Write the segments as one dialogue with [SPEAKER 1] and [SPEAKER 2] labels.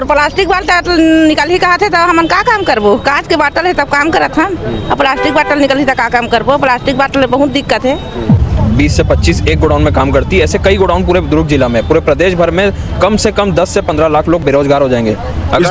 [SPEAKER 1] और plastic bottle निकल ही कहा थे तो हम का काम करबो। कांच के बाटल है तब काम करत हम, अब प्लास्टिक बाटल निकल ही तो का काम करबो। प्लास्टिक बाटल में बहुत दिक्कत है।
[SPEAKER 2] 20 से 25 एक गोडाउन में काम करती है। ऐसे कई गोडाउन पूरे दुर्ग जिला में, पूरे प्रदेश भर में कम से कम 10 से 15 लाख लोग बेरोजगार हो जाएंगे
[SPEAKER 3] इस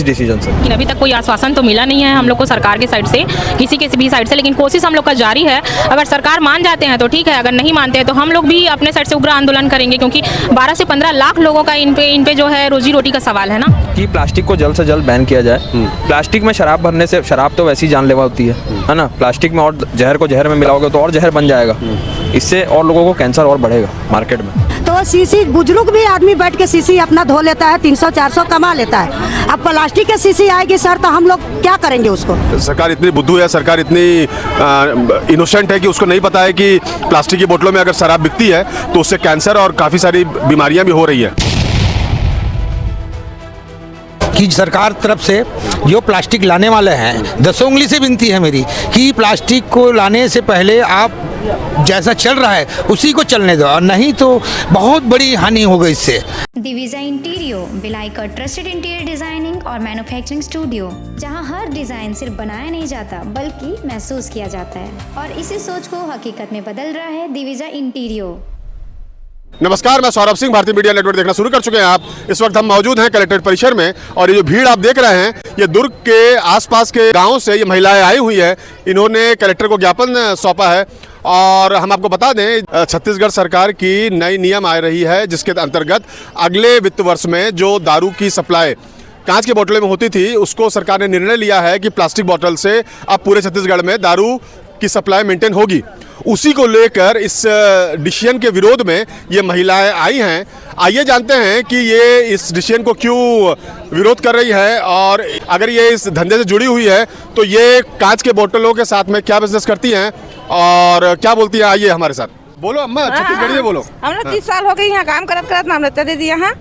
[SPEAKER 3] डिसीजन से।
[SPEAKER 2] लेकिन
[SPEAKER 4] अभी तक कोई आश्वासन तो मिला नहीं है हम लोग को सरकार की साइड से, किसी के भी साइड से, लेकिन कोशिश हम लोग का जारी है। अगर सरकार मान जाते हैं तो ठीक है, अगर नहीं मानते हैं तो हम लोग भी अपने साइड से उग्र आंदोलन करेंगे, क्योंकि 12 से 15 लाख लोगों का इन पे जो है रोजी रोटी का सवाल है ना।
[SPEAKER 2] कि प्लास्टिक को जल्द से जल्द बैन किया जाए। प्लास्टिक में शराब भरने से, शराब तो वैसी जानलेवा होती है ना, प्लास्टिक में और जहर को जहर में मिलाओगे तो और जहर बन जाएगा, इससे और लोगों को कैंसर और बढ़ेगा मार्केट में।
[SPEAKER 5] तो सीसी बुजुर्ग भी आदमी बैठ के सीसी अपना धो लेता है, 300-400 कमा लेता है। अब प्लास्टिक की सीसी आएगी सर तो हम लोग क्या करेंगे उसको?
[SPEAKER 3] सरकार इतनी बुद्धू है, सरकार इतनी इनोसेंट है कि उसको नहीं पता है कि प्लास्टिक की बोतलों में अगर शराब बिकती है तो उससे कैंसर और काफ़ी सारी बीमारियां भी हो रही है।
[SPEAKER 6] कि सरकार तरफ से जो प्लास्टिक लाने वाले हैं, 10 उंगली से विनती है मेरी कि प्लास्टिक को लाने से पहले आप जैसा चल रहा है उसी को चलने दो, और नहीं तो बहुत बड़ी हानि होगी इससे।
[SPEAKER 7] दिविजा इंटीरियो बिलाई का ट्रस्टेड इंटीरियर डिजाइनिंग और मैन्युफैक्चरिंग स्टूडियो, जहां हर डिजाइन सिर्फ बनाया नहीं जाता बल्कि महसूस किया जाता है, और इसी सोच को हकीकत में बदल रहा है दिविजा इंटीरियो।
[SPEAKER 3] नमस्कार, मैं सौरभ सिंह, भारतीय मीडिया नेटवर्क देखना शुरू कर चुके हैं आप। इस वक्त हम मौजूद हैं कलेक्ट्रेट परिसर में, और ये जो भीड़ आप देख रहे हैं ये दुर्ग के आसपास के गांवों से ये महिलाएं आई हुई है। इन्होंने कलेक्टर को ज्ञापन सौंपा है, और हम आपको बता दें छत्तीसगढ़ सरकार की नई नियम आ रही है जिसके अंतर्गत अगले वित्त वर्ष में जो दारू की सप्लाई कांच के बोतलों में होती थी उसको सरकार ने निर्णय लिया है कि प्लास्टिक बोतल से अब पूरे छत्तीसगढ़ में दारू की सप्लाई मेंटेन होगी। उसी को लेकर इस डिसीजन के विरोध में ये महिलाएं आई हैं। आइए जानते हैं कि ये इस डिसीजन को क्यों विरोध कर रही है, और अगर ये इस धंधे से जुड़ी हुई है तो ये कांच के बोतलों के साथ में क्या बिजनेस करती हैं और क्या बोलती है। आइए हमारे साथ। बोलो अम्मा, छत्तीसगढ़ी में बोलो।
[SPEAKER 1] हमने 30 साल हो गए यहाँ काम करत करत, नाम लेते दे दिया है।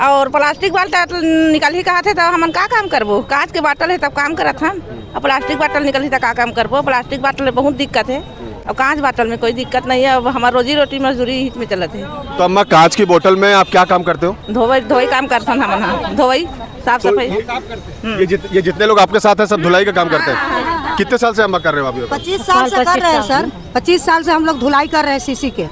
[SPEAKER 1] और प्लास्टिक बाटल निकल ही कहा थे तो हम का काम करबो। कांच के बाटल है तब काम करत हम, अब प्लास्टिक बाटल निकल ही तो का काम करबो। प्लास्टिक बाटल में बहुत दिक्कत है, और कांच बाटल में कोई दिक्कत नहीं है। अब हमारा रोजी रोटी मजदूरी में चलते है।
[SPEAKER 3] तो अम्मा, कांच की बोतल में आप क्या काम करते हो?
[SPEAKER 1] धोई काम करते हैं हम, धोई साफ सफाई।
[SPEAKER 3] ये जितने लोग आपके साथ हैं सब धुलाई का काम करते हैं। कितने साल से अम्मा कर रहे हो आप?
[SPEAKER 5] 25 साल से कर रहे हैं सर, 25 साल से हम लोग धुलाई कर रहे हैं सीसी के।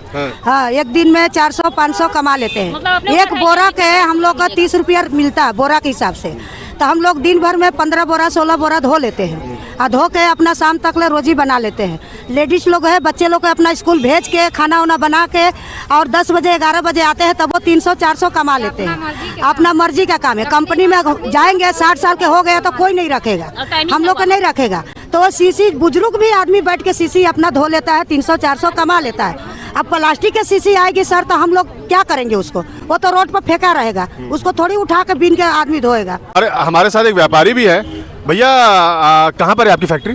[SPEAKER 5] हाँ, एक दिन में 400-500 कमा लेते हैं। एक बोरा के हम लोग का 30 रुपया मिलता है बोरा के हिसाब से, तो हम लोग दिन भर में 15 बोरा 16 बोरा धो लेते हैं, और धो के अपना शाम तक ले रोजी बना लेते हैं। लेडीज लोग है, बच्चे लोग अपना स्कूल भेज के खाना वाना बना के, और 10 बजे 11 बजे आते हैं तब वो 300-400 कमा लेते हैं। अपना मर्जी का काम है। कंपनी में जाएंगे, 60 साल के हो गए तो कोई नहीं रखेगा, हम लोग को नहीं रखेगा। तो वो सीसी बुजुर्ग भी आदमी बैठ के सीसी अपना धो लेता है, 300-400 कमा लेता है। अब प्लास्टिक की सीसी आएगी सर तो हम लोग क्या करेंगे उसको? वो तो रोड पर फेंका रहेगा, उसको थोड़ी उठा के बीन के आदमी धोएगा।
[SPEAKER 3] अरे हमारे साथ एक व्यापारी भी है। भैया कहाँ पर है आपकी फैक्ट्री?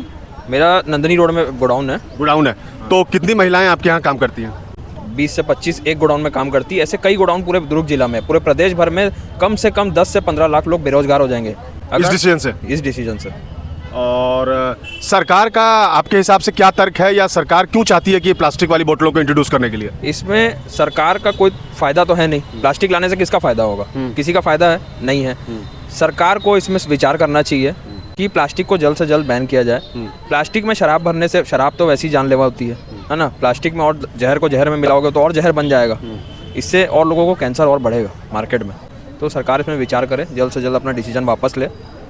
[SPEAKER 2] मेरा नंदनी रोड में गोडाउन है।
[SPEAKER 3] गोडाउन है। तो कितनी महिलाएं आपके यहाँ काम करती हैं?
[SPEAKER 2] 20 से 25 एक गोडाउन में काम करती है। ऐसे कई गोडाउन पूरे दुर्ग जिला में, पूरे प्रदेश भर में कम से कम 10 से 15 लाख लोग बेरोजगार हो जाएंगे
[SPEAKER 3] इस डिसीजन से। और सरकार का आपके हिसाब से क्या तर्क है, या सरकार क्यों चाहती है कि प्लास्टिक वाली बोतलों को इंट्रोड्यूस करने के लिए?
[SPEAKER 2] इसमें सरकार का कोई फायदा तो है नहीं। प्लास्टिक लाने से किसका फायदा होगा? किसी का फायदा है नहीं है। सरकार को इसमें विचार करना चाहिए कि प्लास्टिक को जल्द से जल्द बैन किया जाए। प्लास्टिक में शराब भरने से, शराब तो वैसी जानलेवा होती है ना, प्लास्टिक में और जहर को जहर में मिलाओगे तो और जहर बन जाएगा, इससे और लोगों को कैंसर और बढ़ेगा मार्केट में। तो सरकार इसमें विचार करे, जल्द से जल्द अपना डिसीजन वापस ले।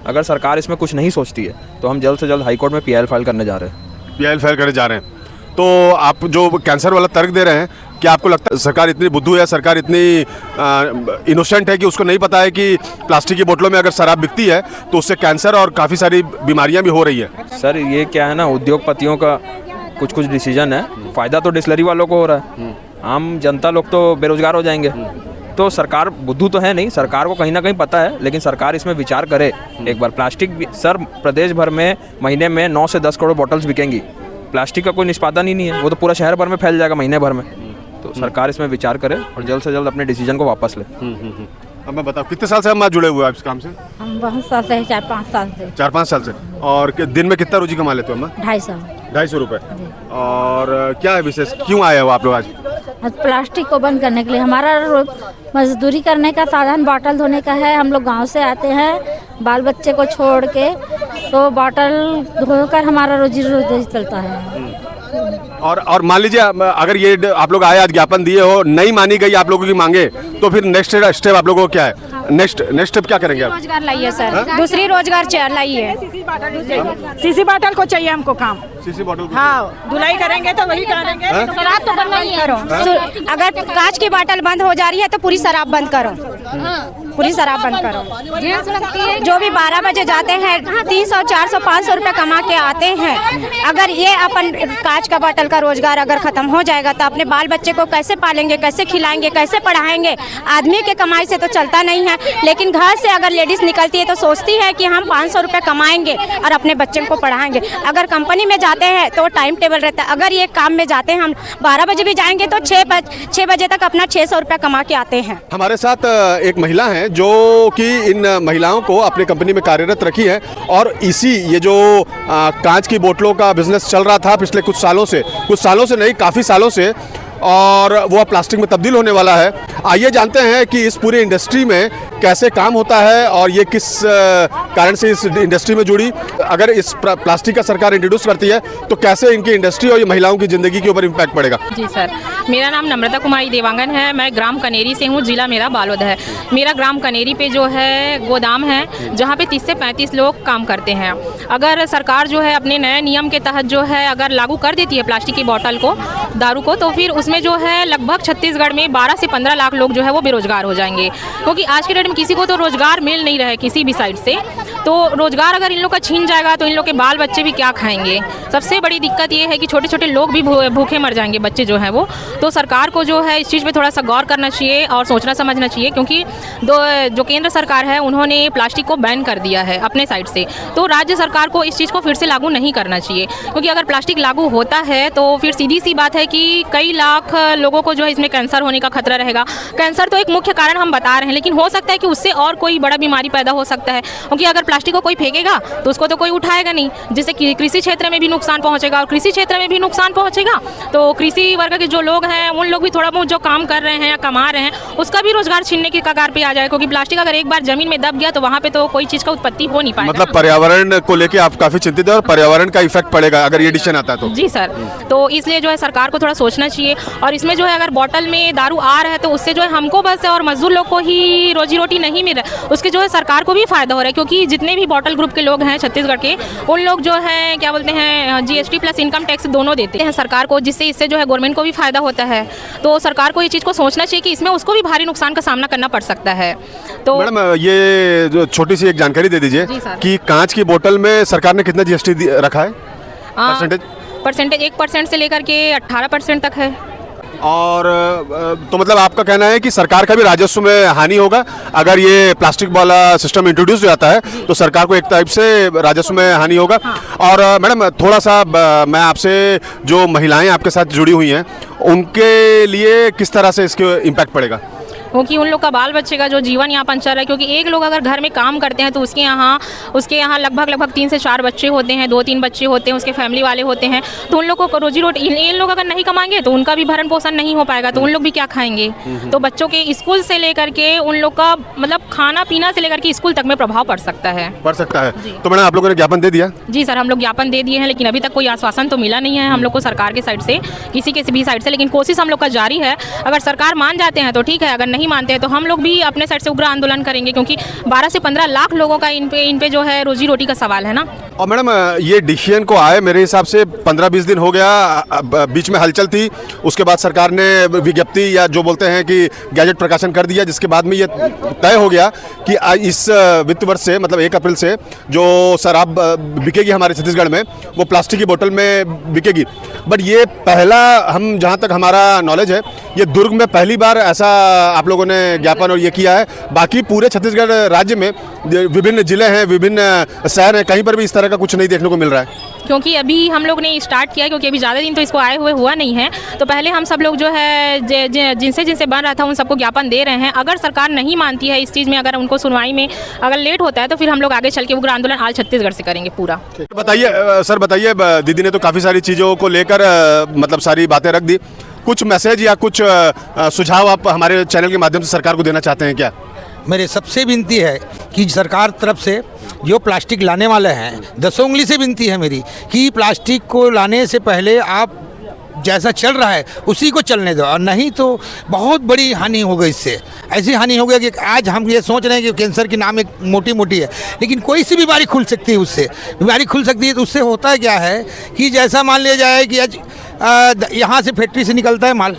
[SPEAKER 2] अगर सरकार इसमें कुछ नहीं सोचती है तो हम जल्द से जल्द हाई कोर्ट में PIL फाइल करने जा रहे हैं।
[SPEAKER 3] PIL फाइल करने जा रहे हैं। तो आप जो कैंसर वाला तर्क दे रहे हैं, क्या आपको लगता है सरकार इतनी बुद्धू है, सरकार इतनी इनोसेंट है कि उसको नहीं पता है कि प्लास्टिक की बोतलों में अगर शराब बिकती है तो उससे कैंसर और काफ़ी सारी बीमारियां भी हो रही है?
[SPEAKER 2] सर ये क्या है ना, उद्योगपतियों का कुछ डिसीजन है। फ़ायदा तो डिस्लरी वालों को हो रहा है, आम जनता लोग तो बेरोजगार हो जाएंगे। तो सरकार बुद्धू तो है नहीं, सरकार को कहीं ना कहीं पता है, लेकिन सरकार इसमें विचार करे एक बार। प्लास्टिक सर प्रदेश भर में महीने में 9 से 10 करोड़ बोतल्स बिकेंगी। प्लास्टिक का कोई निष्पादन ही नहीं है, वो तो पूरा शहर भर में फैल जाएगा महीने भर में। तो सरकार इसमें विचार करे और जल्द से जल्द अपने डिसीजन को वापस ले।
[SPEAKER 3] अब मैं बताओ, कितने साल से हम जुड़े हुए हैं इस काम से?
[SPEAKER 8] हम बहुत साल से, 4-5 साल से।
[SPEAKER 3] 4-5 साल से। और दिन में कितना रोजी कमा लेते हो अम्मा?
[SPEAKER 8] 250
[SPEAKER 3] 250 रुपये। और क्या है विशेष, क्यों आए हो आप लोग आज?
[SPEAKER 8] प्लास्टिक को बंद करने के लिए। हमारा मजदूरी करने का साधन बॉटल धोने का है। हम लोग गांव से आते हैं बाल बच्चे को छोड़ के, तो बॉटल धोकर हमारा रोजी रोटी चलता है।
[SPEAKER 3] और मान लीजिए अगर ये आप लोग आए, आज ज्ञापन दिए हो, नहीं मानी गई आप लोगों की मांगे, तो फिर नेक्स्ट स्टेप आप लोगों को क्या है? नेक्स्ट स्टेप क्या करेंगे आप?
[SPEAKER 4] रोजगार लाइए सर, दूसरी रोजगार लाइए।
[SPEAKER 9] सीसी बॉटल को चाहिए हमको काम।
[SPEAKER 3] सीसी बॉटल
[SPEAKER 9] हाँ, धुलाई करेंगे तो वही करेंगे।
[SPEAKER 4] शराब तो बंद नहीं करो। अगर कांच की बोतल बंद हो जा रही है तो पूरी शराब बंद करो, पूरी शराब बंद करो। जो भी 12 बजे जाते हैं 300, 400, 500 रुपए कमा के आते हैं, अगर ये अपन कांच का बोतल का रोजगार अगर खत्म हो जाएगा तो अपने बाल बच्चे को कैसे पालेंगे, कैसे खिलाएंगे, कैसे पढ़ाएंगे? आदमी के कमाई से तो चलता नहीं है, लेकिन घर से अगर लेडीज निकलती है तो सोचती है कि हम 500 रुपए कमाएंगे और अपने बच्चे को पढ़ाएंगे। अगर कंपनी में जाते हैं तो टाइम टेबल रहता है। अगर ये काम में जाते हैं हम 12 बजे भी जाएंगे तो 6 बजे तक अपना 600 रुपए कमा के आते हैं।
[SPEAKER 3] हमारे साथ एक महिला है जो कि इन महिलाओं को अपनी कंपनी में कार्यरत रखी है, और इसी ये जो कांच की बोतलों का बिजनेस चल रहा था पिछले कुछ सालों से नहीं, काफ़ी सालों से, और वो प्लास्टिक में तब्दील होने वाला है। आइए जानते हैं कि इस पूरी इंडस्ट्री में कैसे काम होता है और ये किस कारण से इस इंडस्ट्री में जुड़ी। अगर इस प्लास्टिक का सरकार इंट्रोड्यूस करती है तो कैसे इनकी इंडस्ट्री और ये महिलाओं की ज़िंदगी के ऊपर इम्पैक्ट पड़ेगा?
[SPEAKER 4] जी सर, मेरा नाम नम्रता कुमारी देवांगन है। मैं ग्राम कनेरी से हूँ, जिला मेरा बालोद है। मेरा ग्राम कनेरी पे जो है गोदाम है जहाँ पे 30 से 35 लोग काम करते हैं। अगर सरकार जो है अपने नए नियम के तहत जो है अगर लागू कर देती है प्लास्टिक की बोतल को, दारू को, तो फिर उसमें जो है लगभग छत्तीसगढ़ में 12 से 15 लाख लोग जो है वो बेरोजगार हो जाएंगे, क्योंकि आज के डेट में किसी को तो रोजगार मिल नहीं रहा है किसी भी साइड से। तो रोजगार अगर इन लोग का छीन जाएगा तो इन लोग के बाल बच्चे भी क्या खाएंगे? सबसे बड़ी दिक्कत ये है कि छोटे छोटे लोग भी भूखे मर जाएंगे, बच्चे जो हैं वो। तो सरकार को जो है इस चीज़ पे थोड़ा सा गौर करना चाहिए और सोचना समझना चाहिए, क्योंकि जो केंद्र सरकार है उन्होंने प्लास्टिक को बैन कर दिया है अपने साइड से, तो राज्य सरकार को इस चीज़ को फिर से लागू नहीं करना चाहिए। क्योंकि अगर प्लास्टिक लागू होता है तो फिर सीधी सी बात है कि कई लाख लोगों को जो है इसमें कैंसर होने का खतरा रहेगा। कैंसर तो एक मुख्य कारण हम बता रहे हैं, लेकिन हो सकता है कि उससे और कोई बड़ा बीमारी पैदा हो सकता है, क्योंकि अगर प्लास्टिक को कोई फेंकेगा तो उसको तो कोई उठाएगा नहीं, जिससे कि कृषि क्षेत्र में भी नुकसान पहुंचेगा, और कृषि क्षेत्र में भी नुकसान पहुंचेगा तो कृषि वर्ग के जो लोग हैं उन लोग भी थोड़ा बहुत जो काम कर रहे हैं या कमा रहे हैं उसका भी रोजगार छीनने की कगार पे आ जाएगा, क्योंकि प्लास्टिक अगर एक बार जमीन में दब गया तो वहाँ पे तो कोई चीज़ का उत्पत्ति हो नहीं पाएगा।
[SPEAKER 3] मतलब पर्यावरण को लेके आप काफी चिंतित है और पर्यावरण का इफेक्ट पड़ेगा अगर ये डिसीजन आता है तो?
[SPEAKER 4] जी सर, तो इसलिए जो है सरकार को थोड़ा सोचना चाहिए। और इसमें जो है अगर बोतल में दारू आ रहा है तो उससे जो है हमको बस और मजदूर लोग को ही रोजी रोटी नहीं मिल रहा है, उसके जो है सरकार को भी फायदा हो रहा है, क्योंकि जितने भी बोतल ग्रुप के लोग हैं छत्तीसगढ़ के, उन लोग जो है क्या बोलते हैं GST प्लस इनकम टैक्स दोनों देते हैं सरकार को, जिससे इससे जो है गवर्नमेंट को भी फायदा होता है। तो सरकार को ये चीज़ को सोचना चाहिए कि इसमें उसको भी भारी नुकसान का सामना करना पड़ सकता है। तो
[SPEAKER 3] मैडम ये जो छोटी सी एक जानकारी दे दीजिए कि कांच की बोतल में सरकार ने कितना GST रखा है?
[SPEAKER 4] परसेंटेज 1% से लेकर के 18% तक है।
[SPEAKER 3] और तो मतलब आपका कहना है कि सरकार का भी राजस्व में हानि होगा अगर ये प्लास्टिक वाला सिस्टम इंट्रोड्यूस हो जाता है, तो सरकार को एक टाइप से राजस्व में हानि होगा। और मैडम थोड़ा सा मैं आपसे, जो महिलाएं आपके साथ जुड़ी हुई हैं उनके लिए किस तरह से इसके इम्पैक्ट पड़ेगा?
[SPEAKER 4] क्योंकि उन लोग का बाल बच्चे का जो जीवन यापन चल रहा है, क्योंकि एक लोग अगर घर में काम करते हैं तो उसके यहाँ लगभग 3 से 4 बच्चे होते हैं, 2-3 बच्चे होते हैं, उसके फैमिली वाले होते हैं, तो उन लोगों को रोजी रोटी, इन लोग अगर नहीं कमाएंगे तो उनका भी भरण पोषण नहीं हो पाएगा, तो उन लोग भी क्या खाएंगे? तो बच्चों के स्कूल से लेकर के उन लोग का मतलब खाना पीना से लेकर के स्कूल तक में प्रभाव पड़ सकता है।
[SPEAKER 3] तो मैडम आप लोगों ने ज्ञापन दे दिया?
[SPEAKER 4] जी सर, हम लोग ज्ञापन दे दिए हैं, लेकिन अभी तक कोई आश्वासन तो मिला नहीं है हम लोग को सरकार के साइड से, किसी के भी साइड से, लेकिन कोशिश हम लोग का जारी है। अगर सरकार मान जाते हैं तो ठीक है, अगर नहीं मानते हैं तो हम लोग भी अपने साइड से उग्र आंदोलन करेंगे, क्योंकि 12 से 15 लाख लोगों का इन पे जो है रोजी रोटी का सवाल है ना।
[SPEAKER 3] और मैडम ये डिसीजन को आए मेरे हिसाब से 15-20 दिन हो गया, बीच में हलचल थी, उसके बाद सरकार ने विज्ञप्ति या जो बोलते हैं कि गैजेट प्रकाशन कर दिया, जिसके बाद में ये तय हो गया कि इस वित्त वर्ष से मतलब 1 अप्रैल से जो शराब बिकेगी हमारे छत्तीसगढ़ में वो प्लास्टिक की बोतल में बिकेगी। बट ये पहला, हम जहाँ तक हमारा नॉलेज है, ये दुर्ग में पहली बार ऐसा आप लोगों ने ज्ञापन और ये किया है। बाकी पूरे छत्तीसगढ़ राज्य में विभिन्न जिले हैं, विभिन्न शहर हैं, कहीं पर भी इस तरह का कुछ नहीं देखने को मिल रहा है।
[SPEAKER 4] क्योंकि अभी हम लोग ने स्टार्ट किया, क्योंकि अभी ज़्यादा दिन तो इसको आए हुए हुआ नहीं है, तो पहले हम सब लोग जो है जिनसे बन रहा था उन सबको ज्ञापन दे रहे हैं। अगर सरकार नहीं मानती है इस चीज़ में, अगर उनको सुनवाई में अगर लेट होता है तो फिर हम लोग आगे चल के उग्र आंदोलन आज छत्तीसगढ़ से करेंगे पूरा।
[SPEAKER 3] बताइए सर, बताइए, दीदी ने तो काफ़ी सारी चीज़ों को लेकर मतलब सारी बातें रख दी, कुछ मैसेज या कुछ सुझाव आप हमारे चैनल के माध्यम से सरकार को देना चाहते हैं क्या?
[SPEAKER 6] मेरे सबसे विनती है कि सरकार तरफ से जो प्लास्टिक लाने वाले हैं, दसों उंगली से विनती है मेरी कि प्लास्टिक को लाने से पहले आप जैसा चल रहा है उसी को चलने दो, और नहीं तो बहुत बड़ी हानि होगी। इससे ऐसी हानि हो गई कि आज हम ये सोच रहे हैं कि कैंसर की नाम एक मोटी मोटी है, लेकिन कोई सी बीमारी खुल सकती है, उससे बीमारी खुल सकती है। तो उससे होता है क्या है कि जैसा मान लिया जाए कि आज यहाँ से फैक्ट्री से निकलता है माल,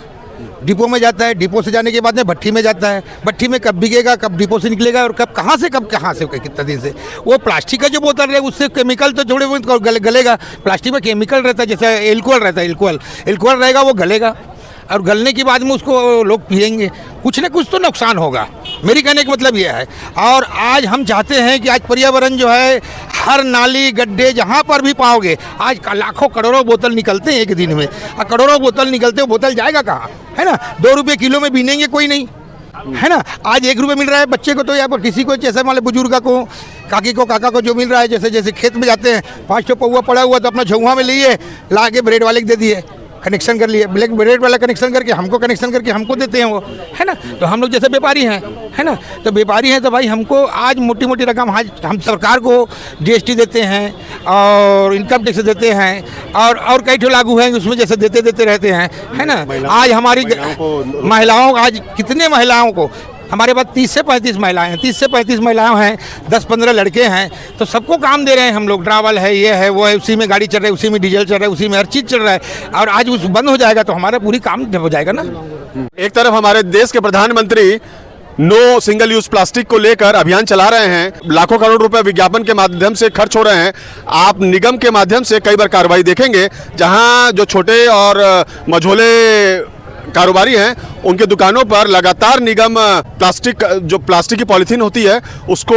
[SPEAKER 6] डिपो में जाता है, डिपो से जाने के बाद में भट्टी में जाता है, भट्टी में कब बिकेगा, कब डिपो से निकलेगा और कब कहाँ से कितना दिन से वो प्लास्टिक का जो बोतल रहेगा उससे केमिकल तो थोड़े बहुत गलेगा। प्लास्टिक में केमिकल रहता है, जैसे एल्कोहल रहता है, एल्कोहल रहेगा, वो गलेगा और गलने के बाद में उसको लोग पिएंगे, कुछ न कुछ तो नुकसान होगा। मेरी कहने का मतलब यह है। और आज हम चाहते हैं कि आज पर्यावरण जो है, हर नाली गड्ढे जहाँ पर भी पाओगे, आज लाखों करोड़ों बोतल निकलते हैं एक दिन में, और करोड़ों बोतल निकलते हैं, बोतल जाएगा कहाँ, है ना? 2 रुपये किलो में बीनेंगे कोई नहीं, है ना? आज 1 रुपये मिल रहा है बच्चे को, तो या किसी को जैसे मान लो बुजुर्ग को, काकी को, काका को जो मिल रहा है, जैसे जैसे खेत में जाते हैं 5 पौवा पड़ा हुआ तो अपना झुआ में लिए ला के ब्रेड वाले को दे दिए, कनेक्शन कर लिए, ब्लैक ब्रेड वाला कनेक्शन करके हमको देते हैं वो, है ना? तो हम लोग जैसे व्यापारी हैं, है ना? तो व्यापारी हैं तो भाई हमको आज मोटी मोटी रकम आज हम सरकार को GST देते हैं और इनकम टैक्स देते हैं और कई ठो लागू हैं उसमें जैसे देते रहते हैं, है ना? आज हमारी महिलाओं, आज कितने महिलाओं को, हमारे पास 30 से 35 महिलाएं हैं, 30 से 35 महिलाएं हैं, 10-15 लड़के हैं, तो सबको काम दे रहे हैं हम लोग। ट्रैवल है, ये है, वो है, उसी में गाड़ी चल रही है, उसी में डीजल चल रहा है, उसी में हर चीज़ चल रहा है, और आज उस बंद हो जाएगा तो हमारा पूरी काम हो जाएगा ना।
[SPEAKER 3] एक तरफ हमारे देश के प्रधानमंत्री नो सिंगल यूज प्लास्टिक को लेकर अभियान चला रहे हैं, लाखों करोड़ रुपए विज्ञापन के माध्यम से खर्च हो रहे हैं। आप निगम के माध्यम से कई बार कार्रवाई देखेंगे, जहां जो छोटे और मझोले कारोबारी हैं उनके दुकानों पर लगातार निगम प्लास्टिक की पॉलीथीन होती है उसको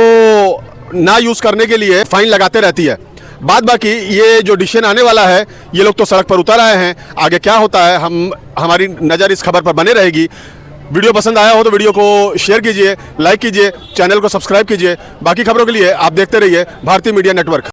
[SPEAKER 3] ना यूज करने के लिए फाइन लगाते रहती है। बाद बाकी ये जो डिसीजन आने वाला है, ये लोग तो सड़क पर उतर आए हैं, आगे क्या होता है हमारी नज़र इस खबर पर बने रहेगी। वीडियो पसंद आया हो तो वीडियो को शेयर कीजिए, लाइक कीजिए, चैनल को सब्सक्राइब कीजिए। बाकी खबरों के लिए आप देखते रहिए भारतीय मीडिया नेटवर्क।